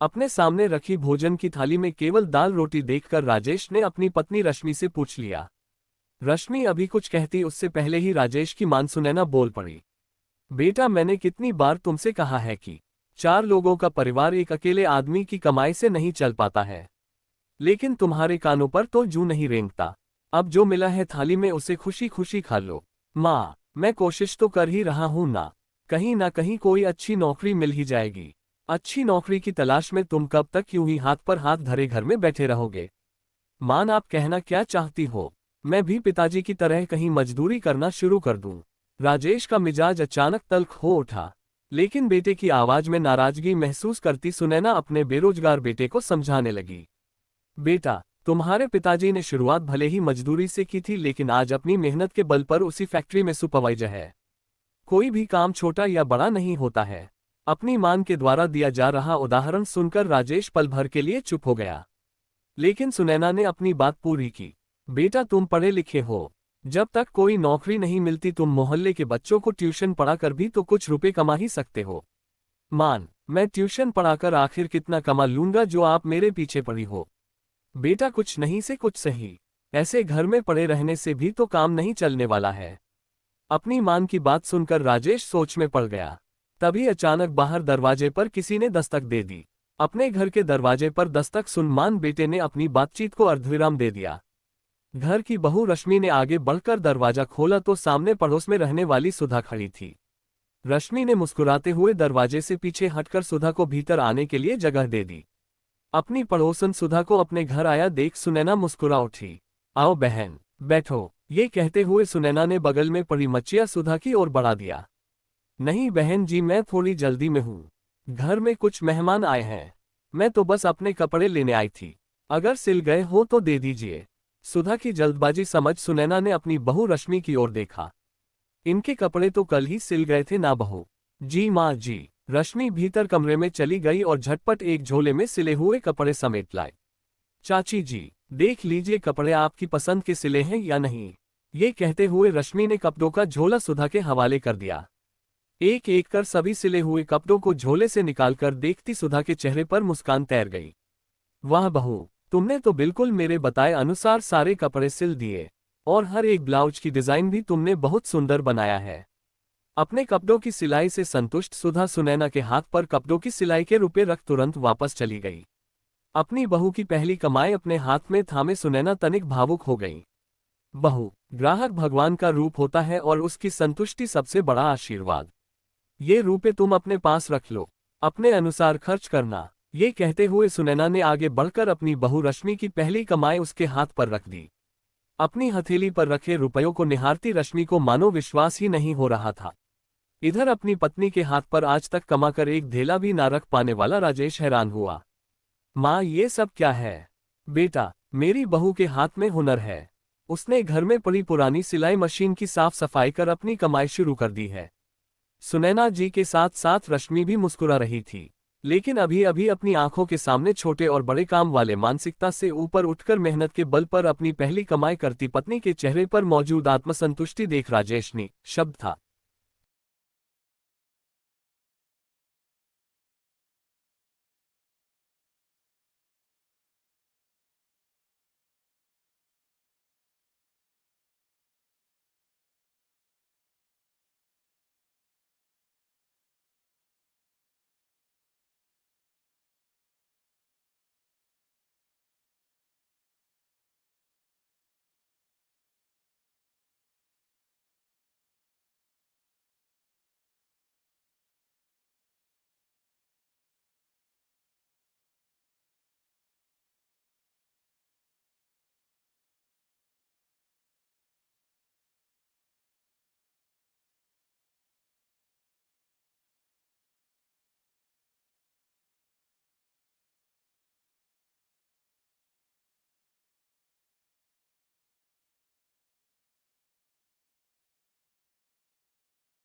अपने सामने रखी भोजन की थाली में केवल दाल रोटी देखकर राजेश ने अपनी पत्नी रश्मि से पूछ लिया। रश्मि अभी कुछ कहती उससे पहले ही राजेश की मान सुनैना बोल पड़ी। बेटा, मैंने कितनी बार तुमसे कहा है कि 4 लोगों का परिवार एक अकेले आदमी की कमाई से नहीं चल पाता है, लेकिन तुम्हारे कानों पर तो जूं नहीं रेंगता। अब जो मिला है थाली में उसे खुशी खुशी खा लो। माँ, मैं कोशिश तो कर ही रहा हूं ना कहीं कोई अच्छी नौकरी मिल ही जाएगी। अच्छी नौकरी की तलाश में तुम कब तक यूं ही हाथ पर हाथ धरे घर में बैठे रहोगे? मान, आप कहना क्या चाहती हो? मैं भी पिताजी की तरह कहीं मजदूरी करना शुरू कर दूं? राजेश का मिजाज अचानक तल्ख हो उठा, लेकिन बेटे की आवाज में नाराजगी महसूस करती सुनैना अपने बेरोजगार बेटे को समझाने लगी। बेटा, तुम्हारे पिताजी ने शुरुआत भले ही मजदूरी से की थी, लेकिन आज अपनी मेहनत के बल पर उसी फैक्ट्री में सुपरवाइजर है। कोई भी काम छोटा या बड़ा नहीं होता है। अपनी मान के द्वारा दिया जा रहा उदाहरण सुनकर राजेश पल भर के लिए चुप हो गया, लेकिन सुनैना ने अपनी बात पूरी की। बेटा, तुम पढ़े लिखे हो, जब तक कोई नौकरी नहीं मिलती तुम मोहल्ले के बच्चों को ट्यूशन पढ़ाकर भी तो कुछ रुपए कमा ही सकते हो। मान, मैं ट्यूशन पढ़ाकर आखिर कितना कमा लूंगा जो आप मेरे पीछे पड़ी हो? बेटा, कुछ नहीं से कुछ सही, ऐसे घर में पड़े रहने से भी तो काम नहीं चलने वाला है। अपनी मान की बात सुनकर राजेश सोच में पड़ गया। तभी अचानक बाहर दरवाजे पर किसी ने दस्तक दे दी। अपने घर के दरवाजे पर दस्तक सुन मान बेटे ने अपनी बातचीत को अर्धविराम दे दिया। घर की बहू रश्मि ने आगे बढ़कर दरवाजा खोला तो सामने पड़ोस में रहने वाली सुधा खड़ी थी। रश्मि ने मुस्कुराते हुए दरवाजे से पीछे हटकर सुधा को भीतर आने के लिए जगह दे दी। अपनी पड़ोसन सुधा को अपने घर आया देख सुनैना मुस्कुरा उठी। आओ बहन, बैठो। ये कहते हुए सुनैना ने बगल में पड़ी मच्छिया सुधा की ओर बढ़ा दिया। नहीं बहन जी, मैं थोड़ी जल्दी में हूँ, घर में कुछ मेहमान आए हैं। मैं तो बस अपने कपड़े लेने आई थी, अगर सिल गए हो तो दे दीजिए। सुधा की जल्दबाजी समझ सुनैना ने अपनी बहू रश्मि की ओर देखा। इनके कपड़े तो कल ही सिल गए थे ना बहू? जी माँ जी। रश्मि भीतर कमरे में चली गई और झटपट एक झोले में सिले हुए कपड़े समेट लाए। चाची जी, देख लीजिए कपड़े आपकी पसंद के सिले हैं या नहीं। ये कहते हुए रश्मि ने कपड़ों का झोला सुधा के हवाले कर दिया। एक एक कर सभी सिले हुए कपड़ों को झोले से निकालकर देखती सुधा के चेहरे पर मुस्कान तैर गई। वाह बहू, तुमने तो बिल्कुल मेरे बताए अनुसार सारे कपड़े सिल दिए, और हर एक ब्लाउज की डिजाइन भी तुमने बहुत सुंदर बनाया है। अपने कपड़ों की सिलाई से संतुष्ट सुधा सुनैना के हाथ पर कपड़ों की सिलाई के रुपए रख तुरंत वापस चली गई। अपनी बहू की पहली कमाई अपने हाथ में थामे सुनैना तनिक भावुक हो गई। बहू, ग्राहक भगवान का रूप होता है और उसकी संतुष्टि सबसे बड़ा आशीर्वाद। ये रुपए तुम अपने पास रख लो, अपने अनुसार खर्च करना। ये कहते हुए सुनैना ने आगे बढ़कर अपनी बहू रश्मि की पहली कमाई उसके हाथ पर रख दी। अपनी हथेली पर रखे रुपयों को निहारती रश्मि को मानो विश्वास ही नहीं हो रहा था। इधर अपनी पत्नी के हाथ पर आज तक कमाकर एक धेला भी ना रख पाने वाला राजेश हैरान हुआ। माँ, ये सब क्या है? बेटा, मेरी बहू के हाथ में हुनर है। उसने घर में पड़ी पुरानी सिलाई मशीन की साफ सफाई कर अपनी कमाई शुरू कर दी है। सुनैना जी के साथ साथ रश्मि भी मुस्कुरा रही थी, लेकिन अभी अभी अपनी आंखों के सामने छोटे और बड़े काम वाले मानसिकता से ऊपर उठकर मेहनत के बल पर अपनी पहली कमाई करती पत्नी के चेहरे पर मौजूद आत्मसंतुष्टि देख राजेश ने शब्द था।